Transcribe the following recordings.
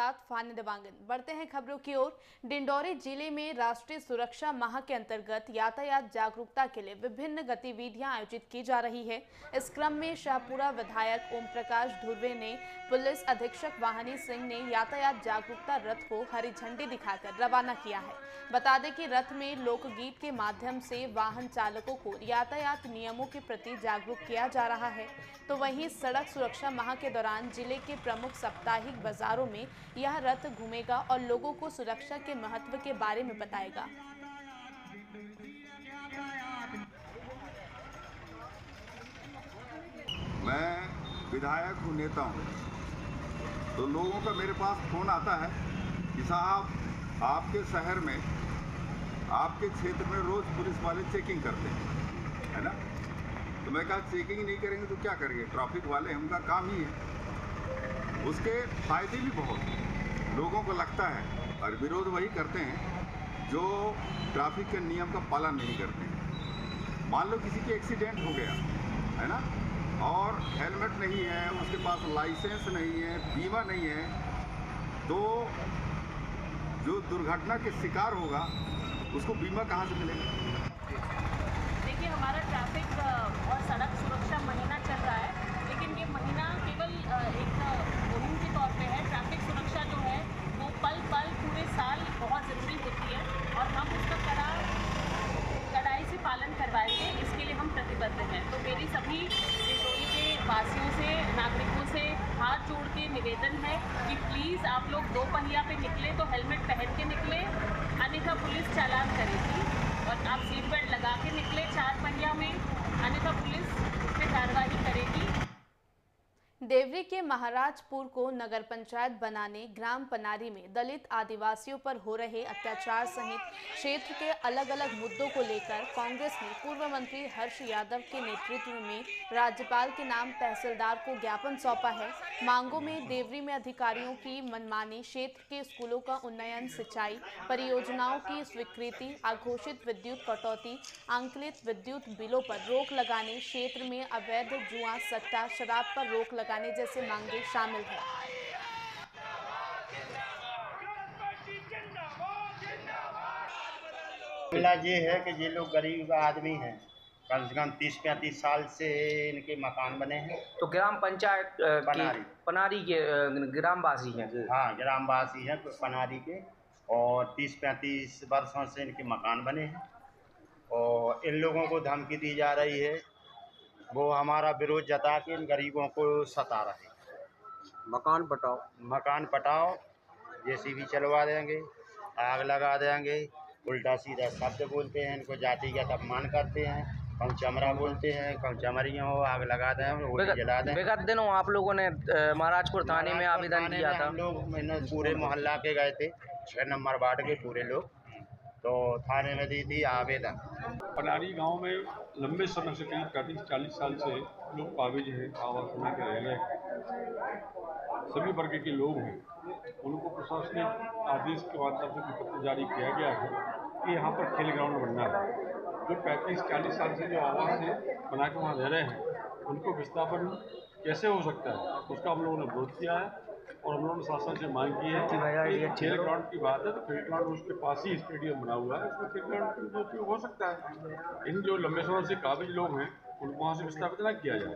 साथ फानी देवांगन। बढ़ते हैं खबरों की ओर। डिंडौरी जिले में राष्ट्रीय सुरक्षा माह के अंतर्गत यातायात जागरूकता के लिए विभिन्न गतिविधियां आयोजित की जा रही है। इस क्रम में शाहपुरा विधायक ओम प्रकाश धुर्वे ने पुलिस अधीक्षक वाहनी सिंह ने यातायात जागरूकता रथ को हरी झंडी दिखाकर रवाना किया है। बता दें कि रथ में लोकगीत के माध्यम से वाहन चालकों को यातायात नियमों के प्रति जागरूक किया जा रहा है। तो वहीं सड़क सुरक्षा माह के दौरान जिले के प्रमुख साप्ताहिक बाजारों में यह रथ घूमेगा और लोगों को सुरक्षा के महत्व के बारे में बताएगा। मैं विधायक हूँ, नेता हूँ, तो लोगों का मेरे पास फोन आता है कि साहब आपके शहर में, आपके क्षेत्र में रोज पुलिस वाले चेकिंग करते हैं, है ना। तो मैं कहा चेकिंग नहीं करेंगे तो क्या करेंगे, ट्रैफिक वाले हैं, उनका काम ही है। उसके फायदे भी बहुत लोगों को लगता है और विरोध वही करते हैं जो ट्रैफिक के नियम का पालन नहीं करते हैं। मान लो किसी की एक्सीडेंट हो गया, है ना, और हेलमेट नहीं है, उसके पास लाइसेंस नहीं है, बीमा नहीं है, तो जो दुर्घटना के शिकार होगा उसको बीमा कहाँ से मिलेगा। देखिए, हमारा ट्रैफिक और सड़क सुरक्षा महीना चल रहा है, लेकिन ये महीना केवल एक मुहिम के तौर पे है। ट्रैफिक सुरक्षा जो है वो पल पल पूरे साल बहुत ज़रूरी होती है और हम उसका कड़ाई से पालन करवाएंगे, इसके लिए हम प्रतिबद्ध हैं। तो मेरी सभी डिंडोरी के वासियों से, नागरिकों से हाथ जोड़ के निवेदन है कि प्लीज़ आप लोग दो पहिया पे निकले तो हेलमेट पहन के निकले, अन्यथा पुलिस चालान करेगी। और आप सीट बेल्ट लगा के निकले चार पहिया में, अन्यथा पुलिस उस पर कार्रवाई करेगी। देवरी के महाराजपुर को नगर पंचायत बनाने ग्राम पनारी में दलित आदिवासियों पर हो रहे अत्याचार सहित क्षेत्र के अलग अलग मुद्दों को लेकर कांग्रेस ने पूर्व मंत्री हर्ष यादव के नेतृत्व में राज्यपाल के नाम तहसीलदार को ज्ञापन सौंपा है। मांगों में देवरी में अधिकारियों की मनमानी, क्षेत्र के स्कूलों का उन्नयन, सिंचाई परियोजनाओं की स्वीकृति, अघोषित विद्युत कटौती, आंकलित विद्युत बिलों पर रोक लगाने, क्षेत्र में अवैध जुआ, सट्टा, शराब पर रोक लगाने जैसे मांगे शामिल हैं। ये है कि ये लोग गरीब आदमी हैं, कम से कम 30-35 साल से इनके मकान बने हैं। तो ग्राम पंचायत पनारी के ग्रामवासी हैं। हाँ, ग्रामवासी हैं पनारी के, और 30-35 वर्षों से इनके मकान बने हैं और इन लोगों को धमकी दी जा रही है। वो हमारा विरोध जता के इन गरीबों को सता रहे हैं। मकान पटाओ, जेसीबी चलवा देंगे, आग लगा देंगे, उल्टा सीधा शब्द बोलते हैं, इनको जातिगत अपमान करते हैं, कम चमरा बोलते हैं, कम चमरियों हो, आग लगा दें, होली जला दें। विगत दिनों आप लोगों ने महाराजपुर थाने में आवेदन दिया था। हम लोग पूरे मोहल्ला के गए थे, 6 नंबर वार्ड के पूरे लोग, तो थाने में दी थी आवेदन। पनारी गांव में लंबे समय से, करीब 30-40 साल से लोग काबिज हैं, आवास में के रह गए, सभी वर्ग के लोग हैं। उनको प्रशासनिक आदेश के माध्यम से पत्र जारी किया गया है कि यहाँ पर खेल ग्राउंड बनना है। जो 35-40 साल से जो आवास है बना के वहाँ रह रहे हैं, उनको विस्थापन कैसे हो सकता है, उसका हम लोगों ने विरोध किया है और हम लोगों ने शासन से मांग की है कि खेल ग्राउंड की बात है तो खेल ग्राउंड उसके पास ही स्टेडियम बना हुआ है, उसमें खेल ग्राउंड का उपयोग हो सकता है। इन जो लंबे समय से काबिज लोग हैं उनको वहाँ से विस्थापित न किया जाए।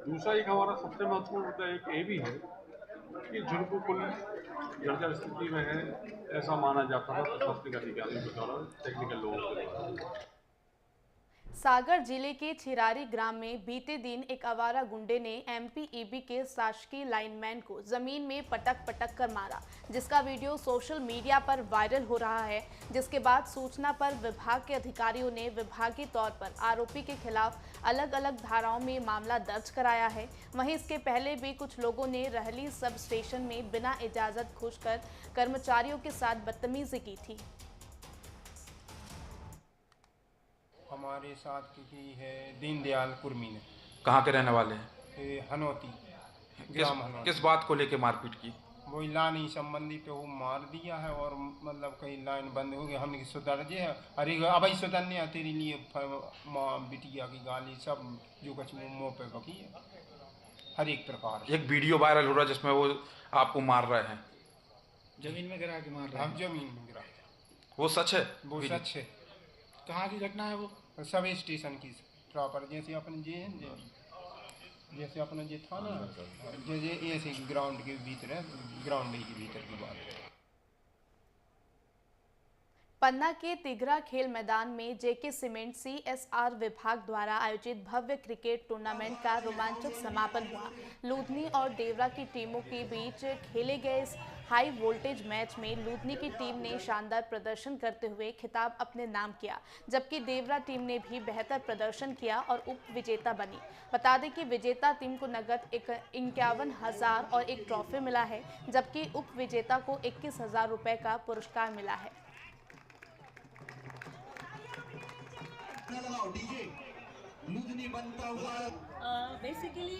दूसरा एक हमारा सबसे महत्वपूर्ण मुद्दा एक ये भी है कि जिनको पुल जर्जर स्थिति में है ऐसा माना जाता है प्रशासनिक अधिकारियों के द्वारा, टेक्निकल लोगों के द्वारा। सागर जिले के छिरारी ग्राम में बीते दिन एक आवारा गुंडे ने एमपीईबी के शासकीय लाइनमैन को जमीन में पटक कर मारा, जिसका वीडियो सोशल मीडिया पर वायरल हो रहा है। जिसके बाद सूचना पर विभाग के अधिकारियों ने विभागीय तौर पर आरोपी के खिलाफ अलग अलग धाराओं में मामला दर्ज कराया है। वहीं इसके पहले भी कुछ लोगों ने रहली सब स्टेशन में बिना इजाजत घुसकर कर्मचारियों के साथ बदतमीजी की थी। हमारे साथ की है दीनदयाल कुर्मी ने। कहाँ के रहने वाले हैं? हनौती, ग्राम हनौती। किस बात को लेके मारपीट की? वो लानी संबंधी पे वो मार दिया है और मतलब कहीं लाइन बंद हो गई, हमने सुधर जे है, अरे अब सुधरने तेरे लिए माँ बिटिया की गाली सब जो कुछ मुँह पे बकी है। हर एक प्रकार। एक वीडियो वायरल हो रहा है जिसमें वो आपको मार रहे हैं, जमीन में गिरा के मार रहे हैं। हम जमीन में गिरा, वो सच है? वो सच है। कहाँ की घटना है वो? सब स्टेशन की प्रॉपर, जैसे अपन जैसे अपना ये था ना, जैसे ऐसे ग्राउंड के भीतर है, ग्राउंड के भीतर की बात है। पन्ना के तिघरा खेल मैदान में जेके सीमेंट CSR विभाग द्वारा आयोजित भव्य क्रिकेट टूर्नामेंट का रोमांचक समापन हुआ। लूधनी और देवरा की टीमों के बीच खेले गए इस हाई वोल्टेज मैच में लूधनी की टीम ने शानदार प्रदर्शन करते हुए खिताब अपने नाम किया, जबकि देवरा टीम ने भी बेहतर प्रदर्शन किया और उप विजेता बनी। बता दें कि विजेता टीम को नगद 51,000 और एक ट्रॉफी मिला है, जबकि उप विजेता को 21,000 रुपये का पुरस्कार मिला है। बेसिकली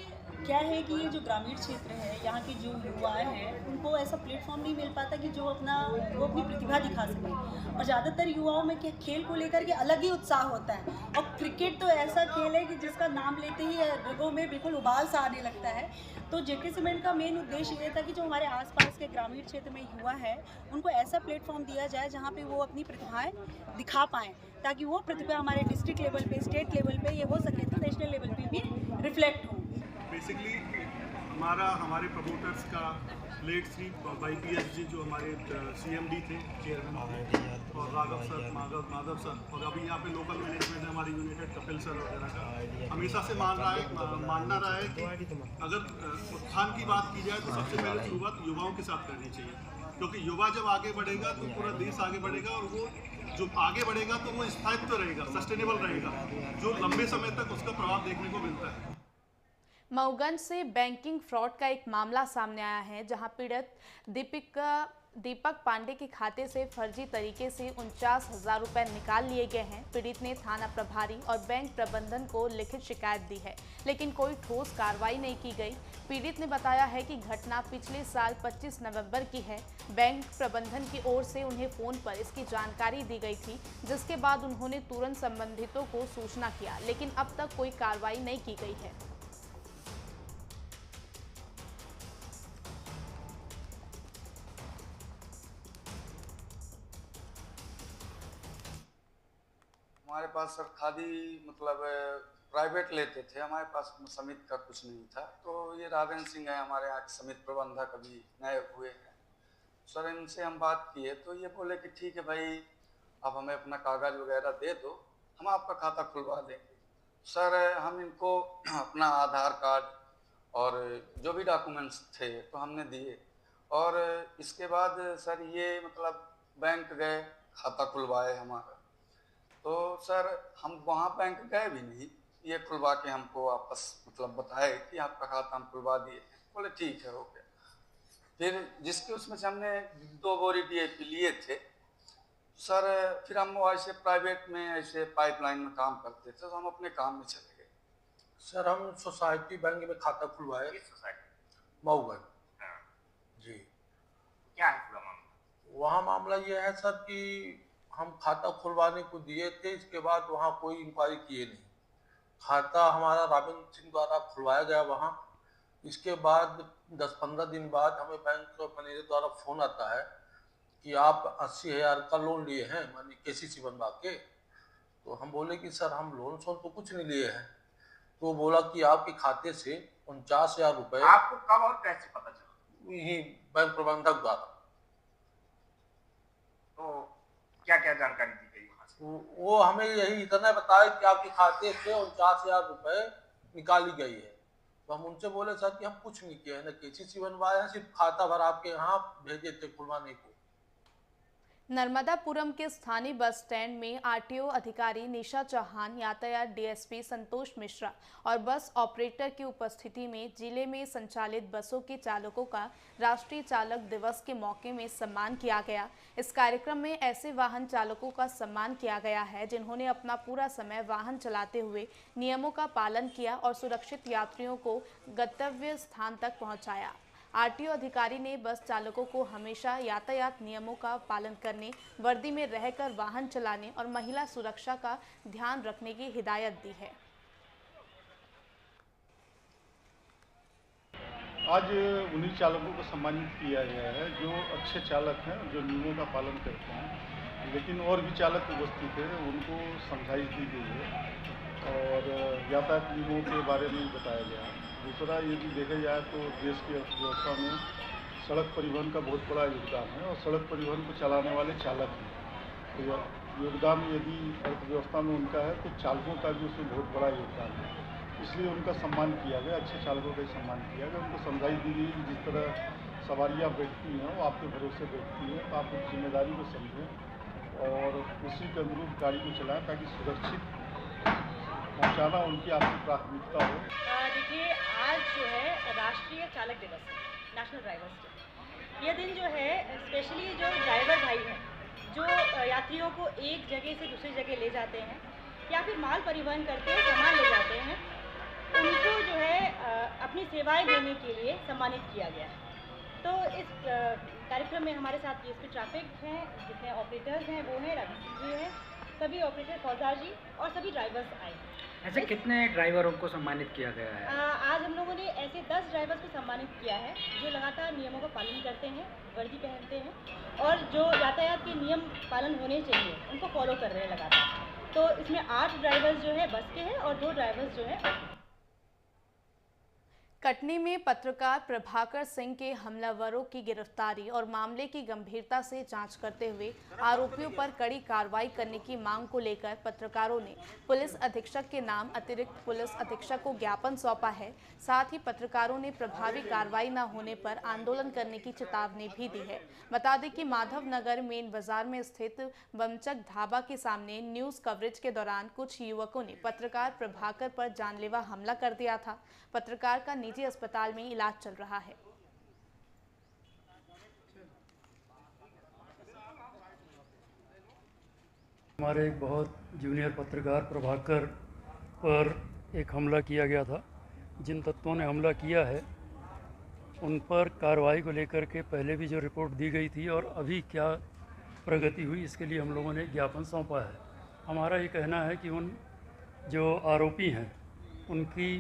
क्या है कि ये जो ग्रामीण क्षेत्र है, यहाँ के जो युवा हैं, उनको ऐसा प्लेटफॉर्म नहीं मिल पाता कि वो अपनी प्रतिभा दिखा सकें। और ज़्यादातर युवाओं में क्या खेल को लेकर के अलग ही उत्साह होता है, और क्रिकेट तो ऐसा खेल है कि जिसका नाम लेते ही रगों में बिल्कुल उबाल सा आने लगता है। तो जेके सीमेंट का मेन उद्देश्य ये था कि जो हमारे आसपास के ग्रामीण क्षेत्र में युवा है, उनको ऐसा प्लेटफॉर्म दिया जाए जहाँ पे वो अपनी प्रतिभाएं दिखा पाएँ, ताकि वो प्रतिभा हमारे डिस्ट्रिक्ट लेवल पे, स्टेट लेवल पे ये हो सके तो नेशनल लेवल पे भी रिफ्लेक्ट हो। बेसिकली हमारे प्रमोटर्स का लेट श्री भाई PSG जो हमारे CMD थे, चेयरमैन, और राघव सर, माधव सर, और अभी यहाँ पे लोकल मैनेजमेंट है हमारी यूनाइटेड, कपिल सर वगैरह का हमेशा से मानना रहा है कि अगर उत्थान की बात की जाए तो सबसे पहले शुरुआत युवाओं के साथ करनी चाहिए, क्योंकि युवा जब आगे बढ़ेगा तो पूरा देश आगे बढ़ेगा, और वो जो आगे बढ़ेगा तो वो स्थायित्व रहेगा, सस्टेनेबल रहेगा, जो लंबे समय तक उसका प्रभाव देखने को मिलता है। मऊगंज से बैंकिंग फ्रॉड का एक मामला सामने आया है, जहां पीड़ित दीपक पांडे के खाते से फर्जी तरीके से 49,000 रुपये निकाल लिए गए हैं। पीड़ित ने थाना प्रभारी और बैंक प्रबंधन को लिखित शिकायत दी है, लेकिन कोई ठोस कार्रवाई नहीं की गई। पीड़ित ने बताया है कि घटना पिछले साल 25 नवंबर की है। बैंक प्रबंधन की ओर से उन्हें फ़ोन पर इसकी जानकारी दी गई थी, जिसके बाद उन्होंने तुरंत संबंधितों को सूचना किया, लेकिन अब तक कोई कार्रवाई नहीं की गई है। हमारे पास सर खादी मतलब प्राइवेट लेते थे, हमारे पास समिति का कुछ नहीं था। तो ये राघवेंद्र सिंह है हमारे यहाँ के समिति प्रबंधक, अभी नए हुए हैं। सर इनसे हम बात किए तो ये बोले कि ठीक है भाई, आप हमें अपना कागज़ वगैरह दे दो, हम आपका खाता खुलवा देंगे। सर हम इनको अपना आधार कार्ड और जो भी डॉक्यूमेंट्स थे तो हमने दिए, और इसके बाद सर ये मतलब बैंक गए, खाता खुलवाए हमारा। तो सर हम वहाँ बैंक गए भी नहीं, ये खुलवा के हमको वापस मतलब बताए कि आपका खाता हम खुलवा दिए। बोले ठीक है, हो गया। फिर जिसके उसमें से हमने 2 बोरी DAP लिए थे सर, फिर हम ऐसे प्राइवेट में ऐसे पाइपलाइन में काम करते थे, तो हम अपने काम में चले गए। सर हम सोसाइटी बैंक में खाता खुलवाए। मऊगंज। जी। क्या है पूरा मामला? वहाँ मामला ये है सर कि हम खाता खुलवाने को दिए थे, इसके बाद वहाँ कोई इंक्वायरी किए नहीं। खाता हमारा राघवेंद्र सिंह द्वारा खुलवाया गया वहाँ। इसके बाद 10-15 दिन बाद हमें बैंक मैनेजर द्वारा फ़ोन आता है कि आप 80,000 का लोन लिए हैं, मानी KCC बनवा के। तो हम बोले कि सर हम लोन तो कुछ नहीं लिए हैं। तो वो बोला कि आपके खाते से 49,000 रुपये। आपको कब और कैसे पता चला? यही बैंक प्रबंधक द्वारा। तो क्या क्या जानकारी दी गई वहाँ से? वो हमें यही इतना बताया कि आपके खाते से 49,000 रुपये निकाली गई है। तो हम उनसे बोले सर कि हम कुछ नहीं किया है, ना KCC बनवाया, सिर्फ खाता भर आपके यहाँ भेजे थे खुलवाने को। नर्मदापुरम के स्थानीय बस स्टैंड में RTO अधिकारी निशा चौहान, यातायात DSP संतोष मिश्रा और बस ऑपरेटर की उपस्थिति में जिले में संचालित बसों के चालकों का राष्ट्रीय चालक दिवस के मौके में सम्मान किया गया। इस कार्यक्रम में ऐसे वाहन चालकों का सम्मान किया गया है जिन्होंने अपना पूरा समय वाहन चलाते हुए नियमों का पालन किया और सुरक्षित यात्रियों को गंतव्य स्थान तक पहुँचाया। RTO अधिकारी ने बस चालकों को हमेशा यातायात नियमों का पालन करने, वर्दी में रहकर वाहन चलाने और महिला सुरक्षा का ध्यान रखने की हिदायत दी है। आज उन्हीं चालकों को सम्मानित किया गया है जो अच्छे चालक हैं, जो नियमों का पालन करते हैं। लेकिन और भी चालक उपस्थित थे, उनको समझाइश दी गई है और यातायात नियमों के बारे में बताया गया है। दूसरा, यदि देखा जाए तो देश की अर्थव्यवस्था में सड़क परिवहन का बहुत बड़ा योगदान है और सड़क परिवहन को चलाने वाले चालक हैं। तो योगदान यदि अर्थव्यवस्था में उनका है तो चालकों का भी उसमें बहुत बड़ा योगदान है। इसलिए उनका सम्मान किया गया, अच्छे चालकों का सम्मान किया गया। उनको समझाइश दी गई कि जिस तरह सवारियाँ बैठती हैं वो आपके भरोसे बैठती हैं, तो आप उस जिम्मेदारी को समझें और उसी के अनुरूप गाड़ी को चलाएं ताकि सुरक्षित पहुंचाना उनकी आपकी प्राथमिकता हो। देखिए, आज जो है राष्ट्रीय चालक दिवस है, नेशनल ड्राइवर्स डे। यह दिन जो है स्पेशली जो ड्राइवर भाई हैं, जो यात्रियों को एक जगह से दूसरी जगह ले जाते हैं या फिर माल परिवहन करते हैं, सामान ले जाते हैं, उनको जो है अपनी सेवाएं देने के लिए सम्मानित किया गया है। तो इस कार्यक्रम में हमारे साथ DSP ट्रैफिक हैं, जितने ऑपरेटर्स हैं वो हैं, रवि जी हैं, सभी ऑपरेटर फौजदार जी और सभी ड्राइवर्स आए। ऐसे कितने ड्राइवरों को सम्मानित किया गया है? आज हम लोगों ने ऐसे 10 ड्राइवर्स को सम्मानित किया है जो लगातार नियमों का पालन करते हैं, वर्दी पहनते हैं और जो यातायात के नियम पालन होने चाहिए उनको फॉलो कर रहे हैं लगातार। तो इसमें 8 ड्राइवर्स जो है बस के हैं और 2 ड्राइवर्स जो है। कटनी में पत्रकार प्रभाकर सिंह के हमलावरों की गिरफ्तारी और मामले की गंभीरता से जांच करते हुए आरोपियों पर कड़ी कार्रवाई करने की मांग को लेकर पत्रकारों ने पुलिस अधीक्षक के नाम अतिरिक्त पुलिस अधीक्षक को ज्ञापन सौंपा है। साथ ही पत्रकारों ने प्रभावी कार्रवाई न होने पर आंदोलन करने की चेतावनी भी दी है। बता दें कि माधव नगर मेन बाजार में स्थित वंचक ढाबा के सामने न्यूज कवरेज के दौरान कुछ युवकों ने पत्रकार प्रभाकर पर जानलेवा हमला कर दिया था। पत्रकार का निजी अस्पताल में इलाज चल रहा है। हमारे एक बहुत जूनियर पत्रकार प्रभाकर पर एक हमला किया गया था। जिन तत्वों ने हमला किया है उन पर कार्रवाई को लेकर के पहले भी जो रिपोर्ट दी गई थी और अभी क्या प्रगति हुई, इसके लिए हम लोगों ने ज्ञापन सौंपा है। हमारा ये कहना है कि उन जो आरोपी हैं उनकी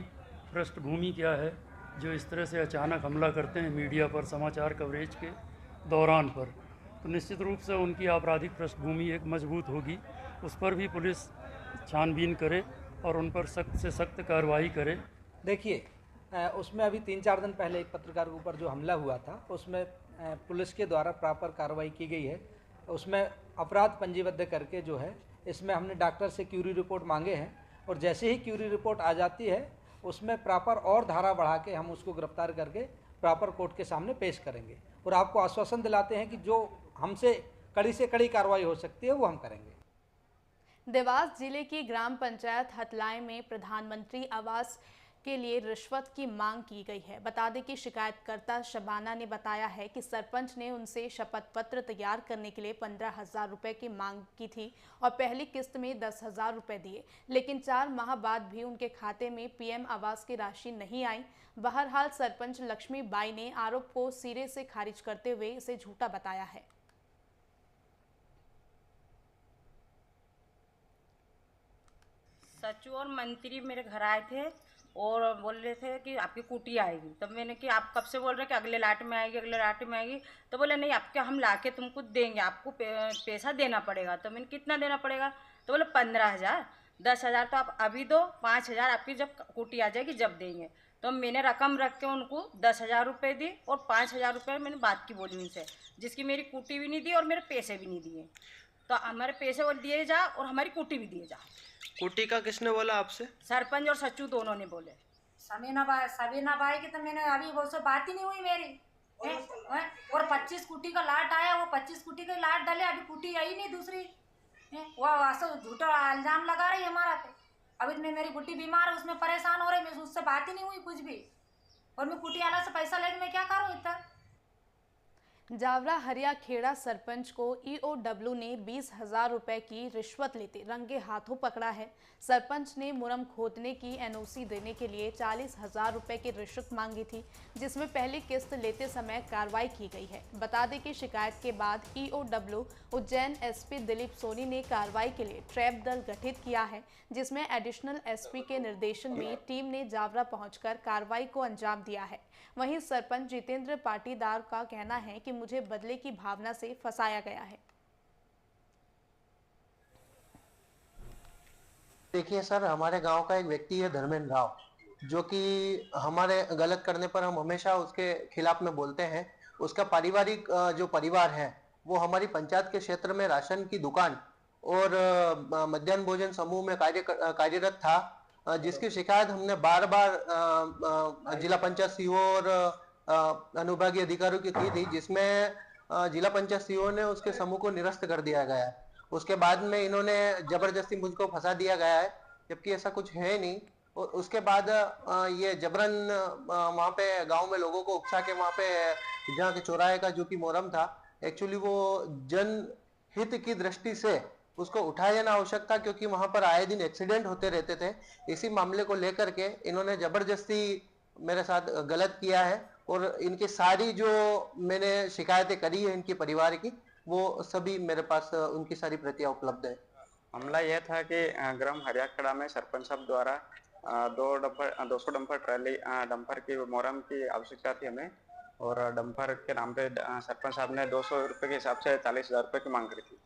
पृष्ठभूमि क्या है, जो इस तरह से अचानक हमला करते हैं मीडिया पर समाचार कवरेज के दौरान पर, तो निश्चित रूप से उनकी आपराधिक पृष्ठभूमि एक मजबूत होगी। उस पर भी पुलिस छानबीन करे और उन पर सख्त से सख्त कार्रवाई करे। देखिए, उसमें अभी 3-4 दिन पहले एक पत्रकार के ऊपर जो हमला हुआ था उसमें पुलिस के द्वारा प्रॉपर कार्रवाई की गई है। उसमें अपराध पंजीबद्ध करके जो है इसमें हमने डॉक्टर से क्यूरी रिपोर्ट मांगे हैं और जैसे ही क्यूरी रिपोर्ट आ जाती है उसमें प्रॉपर और धारा बढ़ा के हम उसको गिरफ्तार करके प्रॉपर कोर्ट के सामने पेश करेंगे और आपको आश्वासन दिलाते हैं कि जो हमसे कड़ी से कड़ी कार्रवाई हो सकती है वो हम करेंगे। देवास जिले की ग्राम पंचायत हतलाई में प्रधानमंत्री आवास के लिए रिश्वत की मांग की गई है। बता दें कि शिकायतकर्ता शबाना ने बताया है कि सरपंच ने उनसे शपथ पत्र तैयार करने के लिए 15,000 रुपये की मांग की थी और पहली किस्त में 10,000 रुपये दिए, लेकिन 4 माह बाद भी उनके खाते में PM आवास की राशि नहीं आई। बहरहाल सरपंच लक्ष्मी बाई ने आरोप को सिरे से खारिज करते हुए इसे झूठा बताया है। सचिव और मंत्री मेरे घर आए थे और बोल रहे थे कि आपकी कुटी आएगी। तब मैंने कि आप कब से बोल रहे कि अगले लाट में आएगी, अगले लाट में आएगी। तो बोले नहीं, आपके हम लाके तुमको देंगे, आपको पैसा देना पड़ेगा। तो मैंने कितना देना पड़ेगा? तो बोले 15,000। 10,000 तो आप अभी दो, 5,000 आपकी जब कुटी आ जाएगी जब देंगे। तो मैंने रकम रख के उनको 10,000 रुपये दी और 5,000 रुपये मैंने बात की बोली उनसे, जिसकी मेरी कुटी भी नहीं दी और मेरे पैसे भी नहीं दिए। तो हमारे पैसे वो दिए जा और हमारी कुटी भी दिए जा। कुटी का किसने बोला आपसे? सरपंच और सचिव दोनों ने बोले। सबीना भाई की तो मैंने अभी वो से बात ही नहीं हुई मेरी। और 25 कुटी का लाट आया, वो 25 कुटी का लाट डाले, अभी कुटी आई नहीं दूसरी। वो ऐसा झूठा इल्जाम लगा रही है हमारा पे। अभी मैं मेरी कुटी बीमार है, उसमें परेशान हो रही, मैं उससे बात ही नहीं हुई कुछ भी। और मैं कुटी वाला से पैसा लेके मैं क्या करूँ इतना। जावरा हरिया खेड़ा सरपंच को ईओडब्ल्यू ने 20,000 रुपए की रिश्वत लेते रंगे हाथों पकड़ा है। सरपंच ने मुरम खोदने की एनओसी देने के लिए 40,000 रुपए की रिश्वत मांगी थी, जिसमें पहली किस्त लेते समय कार्रवाई की गई है। बता दें कि शिकायत के बाद ईओडब्ल्यू उज्जैन एसपी दिलीप सोनी ने कार्रवाई के लिए ट्रैप दल गठित किया है, जिसमें एडिशनल एसपी के निर्देशन में टीम ने जावरा पहुंचकर कार्रवाई को अंजाम दिया है। वहीं सरपंच जितेंद्र पाटीदार का कहना है कि मुझे बदले की भावना से फंसाया गया है। देखिए सर, हमारे गांव का एक व्यक्ति है धर्मेंद्र राव, जो कि हमारे गलत करने पर हम हमेशा उसके खिलाफ में बोलते हैं। उसका पारिवारिक जो परिवार है वो हमारी पंचायत के क्षेत्र में राशन की दुकान और मध्याह्न भोजन समूह में कार्यरत था, जिसकी शिकायत हमने बार बार जिला पंचायत सीओ और अनुभागीय अधिकारियों की थी, जिसमें जिला पंचायत सीओ ने उसके समूह को निरस्त कर दिया गया है। उसके बाद में इन्होंने जबरदस्ती मुझको फंसा दिया गया है, जबकि ऐसा कुछ है नहीं। और उसके बाद ये जबरन वहाँ पे गांव में लोगों को उकसा के वहाँ पे जहाँ के चौराहे का जो कि मोहर्रम था, एक्चुअली वो जनहित की दृष्टि से उसको उठाया जाना आवश्यक था, क्योंकि वहां पर आए दिन एक्सीडेंट होते रहते थे। इसी मामले को लेकर के इन्होंने जबरदस्ती मेरे साथ गलत किया है और इनकी सारी जो मैंने शिकायतें करी है इनके परिवार की, वो सभी मेरे पास उनकी सारी प्रतियां उपलब्ध है। मामला यह था कि ग्राम हरियाखेड़ा में सरपंच साहब द्वारा 200 डंपर ट्रॉली डंपर की मोहर्रम की आवश्यकता थी हमें, और डंपर के नाम पे सरपंच साहब ने 200 रुपये के हिसाब से 40,000 रुपये की मांग करी थी।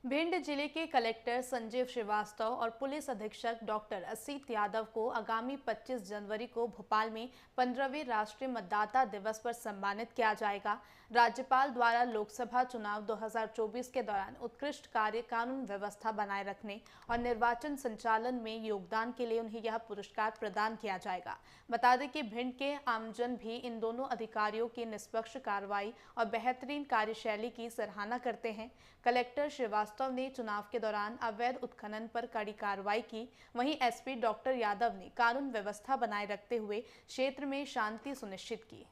भिंड जिले के कलेक्टर संजीव श्रीवास्तव और पुलिस अधीक्षक डॉक्टर असीत यादव को आगामी 25 जनवरी को भोपाल में 15वें राष्ट्रीय मतदाता दिवस पर सम्मानित किया जाएगा। राज्यपाल द्वारा लोकसभा चुनाव 2024 के दौरान उत्कृष्ट कार्य, कानून व्यवस्था बनाए रखने और निर्वाचन संचालन में योगदान के लिए उन्हें यह पुरस्कार प्रदान किया जाएगा। बता दें कि भिंड के आमजन भी इन दोनों अधिकारियों की निष्पक्ष कार्रवाई और बेहतरीन कार्यशैली की सराहना करते हैं। कलेक्टर श्रीवास्तव ने चुनाव के दौरान अवैध उत्खनन पर कड़ी कार्रवाई की, वहीं एसपी डॉक्टर यादव ने कानून व्यवस्था बनाए रखते हुए क्षेत्र में शांति सुनिश्चित की।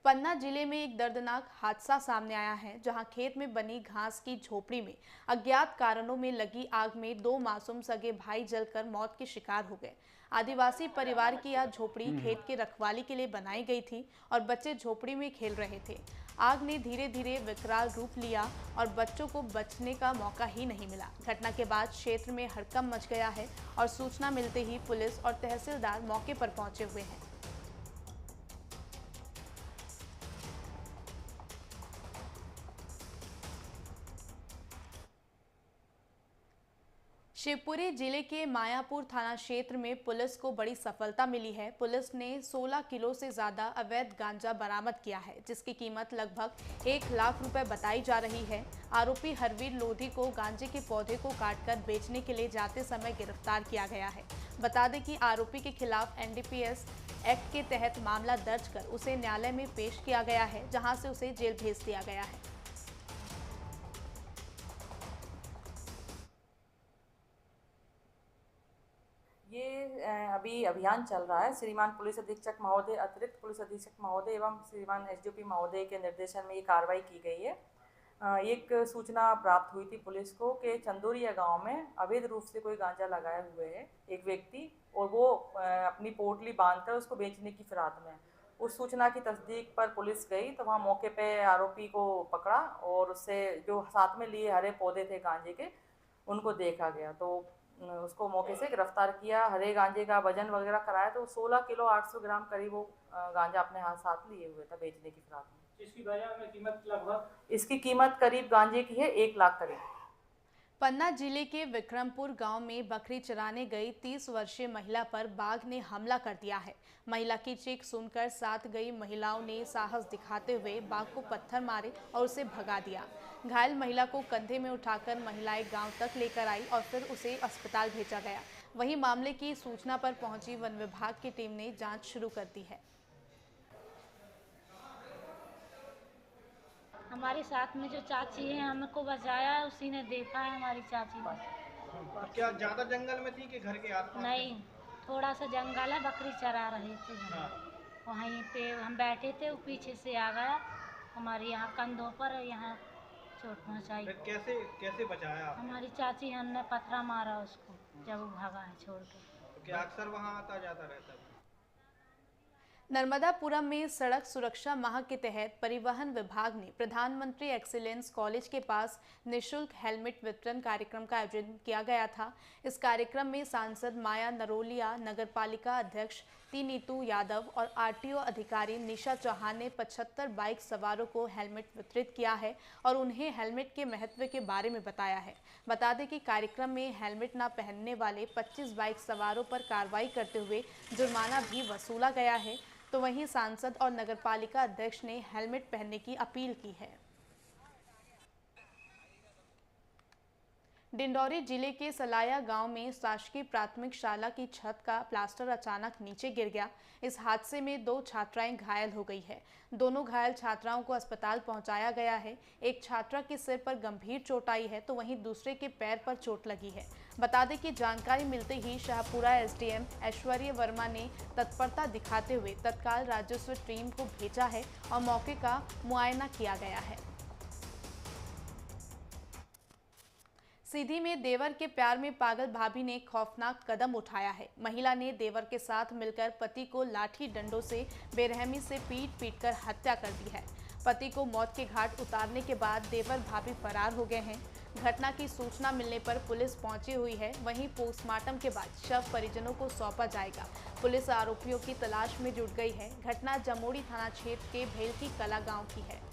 पन्ना जिले में एक दर्दनाक हादसा सामने आया है, जहां खेत में बनी घास की झोपड़ी में अज्ञात कारणों में लगी आग में 2 मासूम सगे भाई जलकर मौत के शिकार हो गए। आदिवासी परिवार की यह झोपड़ी खेत के रखवाली के लिए बनाई गई थी और बच्चे झोपड़ी में खेल रहे थे। आग ने धीरे धीरे विकराल रूप लिया और बच्चों को बचने का मौका ही नहीं मिला। घटना के बाद क्षेत्र में हड़कंप मच गया है और सूचना मिलते ही पुलिस और तहसीलदार मौके पर पहुंचे हुए हैं। शिवपुरी जिले के मायापुर थाना क्षेत्र में पुलिस को बड़ी सफलता मिली है। पुलिस ने 16 किलो से ज्यादा अवैध गांजा बरामद किया है, जिसकी कीमत लगभग 1 लाख रुपए बताई जा रही है। आरोपी हरवीर लोधी को गांजे के पौधे को काटकर बेचने के लिए जाते समय गिरफ्तार किया गया है। बता दें कि आरोपी के खिलाफ NDPS एक्ट के तहत मामला दर्ज कर उसे न्यायालय में पेश किया गया है, जहां से उसे जेल भेज दिया गया है। ये अभी अभियान चल रहा है। श्रीमान पुलिस अधीक्षक महोदय, अतिरिक्त पुलिस अधीक्षक महोदय एवं श्रीमान SDOP महोदय के निर्देशन में ये कार्रवाई की गई है। एक सूचना प्राप्त हुई थी पुलिस को कि चंदोरिया गांव में अवैध रूप से कोई गांजा लगाए हुए है एक व्यक्ति, और वो अपनी पोटली बांधकर उसको बेचने की फिराक में। उस सूचना की तस्दीक पर पुलिस गई तो वहाँ मौके पे आरोपी को पकड़ा और उससे जो साथ में लिए हरे पौधे थे गांजे के, उनको देखा गया तो उसको मौके से गिरफ्तार किया। हरे गांजे का वजन वगैरह कराया तो 16 किलो 800 ग्राम करीब वो गांजा अपने साथ लिए हुए था बेचने की फिराक में। इसकी बाजार में कीमत लगभग, इसकी कीमत करीब गांजे की है 1 लाख करीब। पन्ना जिले के विक्रमपुर गांव में बकरी चराने गई 30 वर्षीय महिला पर बाघ ने हमला कर दिया है। महिला की चीख सुनकर साथ गई महिलाओं ने साहस दिखाते हुए बाघ को पत्थर मारे और उसे भगा दिया। घायल महिला को कंधे में उठाकर महिलाएं गांव तक लेकर आई और फिर उसे अस्पताल भेजा गया। वहीं मामले की सूचना पर पहुंची वन विभाग की टीम ने जांच शुरू कर दी है। हमारे साथ में जो चाची है हमको बचाया, उसी ने देखा है हमारी चाची ने। क्या ज्यादा जंगल में थी कि घर के आसपास? नहीं, थोड़ा सा जंगल है, बकरी चरा रहे थे। वहीं पे हम बैठे थे, वो पीछे से आ गया, हमारे यहाँ कंधों पर यहाँ चोट पहुँचाई। कैसे कैसे बचाया आपने? हमारी चाची हमने पथरा मारा उसको जब वो भागा है छोड़ के। तो क्या अक्सर वहाँ आता जाता रहता है? नर्मदापुरम में सड़क सुरक्षा माह के तहत परिवहन विभाग ने प्रधानमंत्री एक्सीलेंस कॉलेज के पास निःशुल्क हेलमेट वितरण कार्यक्रम का आयोजन किया गया था। इस कार्यक्रम में सांसद माया नरोलिया, नगरपालिका अध्यक्ष टी नीतू यादव और आरटीओ अधिकारी निशा चौहान ने 75 बाइक सवारों को हेलमेट वितरित किया है और उन्हें हेलमेट के महत्व के बारे में बताया है। बता दें कि कार्यक्रम में हेलमेट न पहनने वाले 25 बाइक सवारों पर कार्रवाई करते हुए जुर्माना भी वसूला गया है। तो वहीं सांसद और नगरपालिका अध्यक्ष ने हेलमेट पहनने की अपील की है। डिंडौरी जिले के सलाया गांव में शासकीय प्राथमिक शाला की छत का प्लास्टर अचानक नीचे गिर गया। इस हादसे में 2 छात्राएं घायल हो गई है। दोनों घायल छात्राओं को अस्पताल पहुंचाया गया है। एक छात्रा के सिर पर गंभीर चोट आई है तो वहीं दूसरे के पैर पर चोट लगी है। बता दें कि जानकारी मिलते ही शाहपुरा एसडीएम ऐश्वर्य वर्मा ने तत्परता दिखाते हुए तत्काल राजस्व टीम को भेजा है और मौके का मुआयना किया गया है। सीधी में देवर के प्यार में पागल भाभी ने खौफनाक कदम उठाया है। महिला ने देवर के साथ मिलकर पति को लाठी डंडों से बेरहमी से पीट कर हत्या कर दी है। पति को मौत के घाट उतारने के बाद देवर भाभी फरार हो गए हैं। घटना की सूचना मिलने पर पुलिस पहुंची हुई है। वहीं पोस्टमार्टम के बाद शव परिजनों को सौंपा जाएगा। पुलिस आरोपियों की तलाश में जुट गई है। घटना जमोड़ी थाना क्षेत्र के भेलकी कला गांव की है।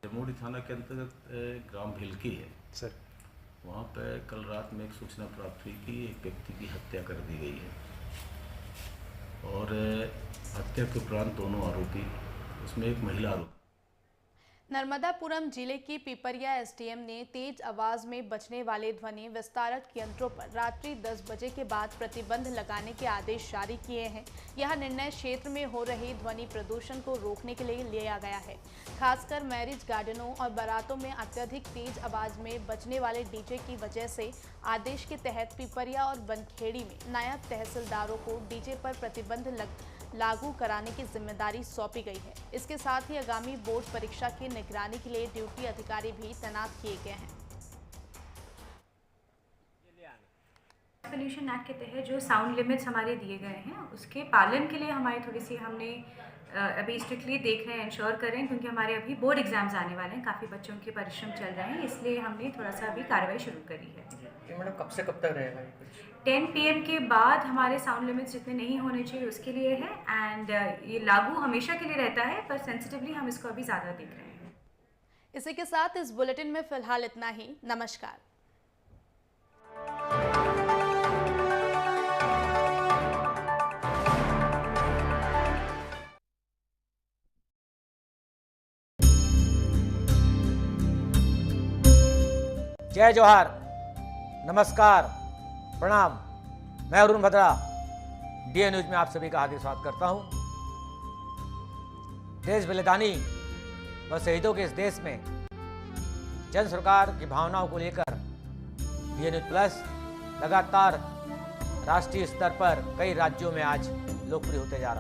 जमोड़ी थाना के अंतर्गत ग्राम भेलकी है सर। वहाँ पर कल रात में एक सूचना प्राप्त हुई कि एक व्यक्ति की हत्या कर दी गई है और हत्या के उपरांत दोनों आरोपी, उसमें एक महिला आरोपी। नर्मदापुरम जिले की पिपरिया एसडीएम ने तेज आवाज में बजने वाले ध्वनि विस्तारक यंत्रों पर रात्रि 10 बजे के बाद प्रतिबंध लगाने के आदेश जारी किए हैं। यह निर्णय क्षेत्र में हो रहे ध्वनि प्रदूषण को रोकने के लिए लिया गया है। खासकर मैरिज गार्डनों और बारातों में अत्यधिक तेज आवाज में बजने वाले डीजे की वजह से आदेश के तहत पिपरिया और बनखेड़ी में नायब तहसीलदारों को डीजे पर प्रतिबंध लागू कराने की जिम्मेदारी सौंपी गई है। इसके साथ ही आगामी बोर्ड परीक्षा की निगरानी के लिए ड्यूटी अधिकारी भी तैनात किए गए हैं। पोल्यूशन एक्ट के तहत जो साउंड लिमिट्स हमारे दिए गए हैं उसके पालन के लिए हमारी थोड़ी सी हमने अभी स्ट्रिक्टली देख रहे हैं, इंश्योर करें, क्योंकि हमारे अभी बोर्ड एग्जाम्स आने वाले हैं, काफ़ी बच्चों के परिश्रम चल रहे हैं, इसलिए हमने थोड़ा सा अभी कार्रवाई शुरू करी है। मैडम कब से कब तक रहेगा ये कुछ? 10 PM के बाद हमारे साउंड लिमिट्स जितने नहीं होने चाहिए उसके लिए है एंड ये लागू हमेशा के लिए रहता है, पर सेंसिटिवली हम इसको अभी ज़्यादा देख रहे हैं। इसी के साथ इस बुलेटिन में फिलहाल इतना ही। नमस्कार। जय जोहार, नमस्कार, प्रणाम। मैं अरुण भद्रा डीए न्यूज में आप सभी का हार्दिक स्वागत करता हूं। देश बलिदानी व शहीदों के इस देश में जन सरकार की भावनाओं को लेकर डीए न्यूज प्लस लगातार राष्ट्रीय स्तर पर कई राज्यों में आज लोकप्रिय होते जा रहा है।